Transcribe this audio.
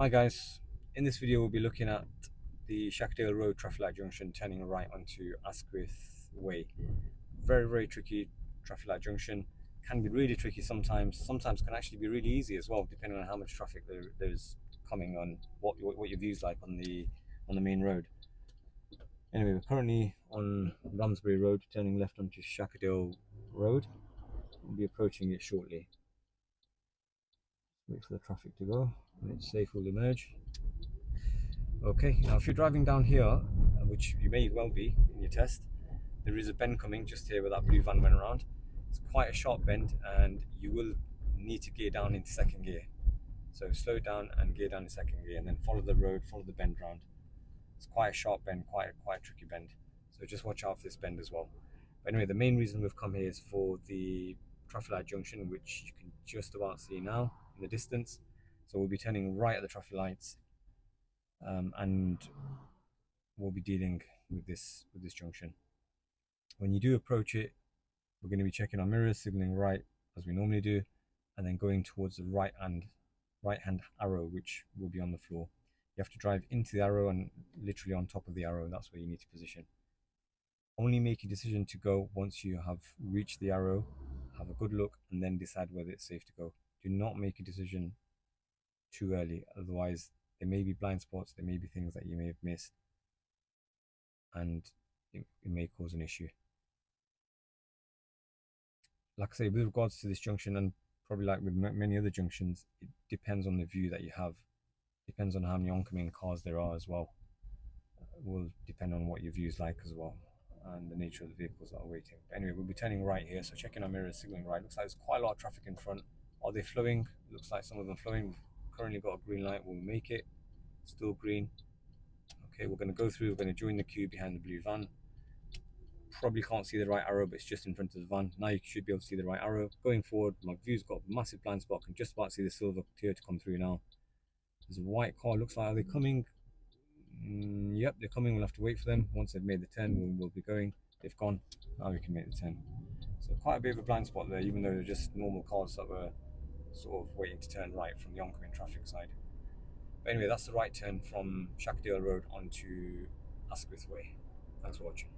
Hi guys, in this video we'll be looking at the Shackerdale Road traffic light junction turning right onto Asquith Way. Very tricky traffic light junction, can be really tricky sometimes can actually be really easy as well, depending on how much traffic there's coming on, what your view's like on the main road. Anyway, we're currently on Ramsbury Road turning left onto Shackerdale Road. We'll be approaching it shortly. Wait for the traffic to go. When it's safe we'll emerge. Okay, now if you're driving down here, which you may well be in your test, there is a bend coming just here where that blue van went around. It's quite a sharp bend and you will need to gear down into second gear. So slow down and gear down in second gear and then follow the road, follow the bend round. It's quite a sharp bend, quite a tricky bend. So just watch out for this bend as well. But anyway, the main reason we've come here is for the traffic light junction, which you can just about see now in the distance. So we'll be turning right at the traffic lights, and we'll be dealing with this junction. When you do approach it, we're going to be checking our mirrors, signaling right as we normally do, and then going towards the right hand arrow, which will be on the floor. You have to drive into the arrow and literally on top of the arrow. That's where you need to position. Only make a decision to go once you have reached the arrow, have a good look, and then decide whether it's safe to go. Do not make a decision too early, otherwise there may be blind spots, there may be things that you may have missed, and it may cause an issue. Like I say, with regards to this junction, and probably like with many other junctions, it depends on the view that you have. Depends on how many oncoming cars there are as well. It will depend on what your view is like as well, and the nature of the vehicles that are waiting. But anyway, we'll be turning right here, so checking our mirrors, signaling right. Looks like there's quite a lot of traffic in front. Are they flowing? Looks like some of them flowing. We've currently got a green light. We'll make it. Still green. Okay, we're going to go through. We're going to join the queue behind the blue van. Probably can't see the right arrow, but it's just in front of the van. Now you should be able to see the right arrow. Going forward, my view's got a massive blind spot. I can just about see the silver Toyota come through now. There's a white car. Looks like, are they coming? Yep, they're coming. We'll have to wait for them. Once they've made the turn, we'll be going. They've gone. Now we can make the turn. So quite a bit of a blind spot there, even though they're just normal cars that were sort of waiting to turn right from the oncoming traffic side. But anyway, that's the right turn from Shackerdale Road onto Asquith Way. Thanks for watching.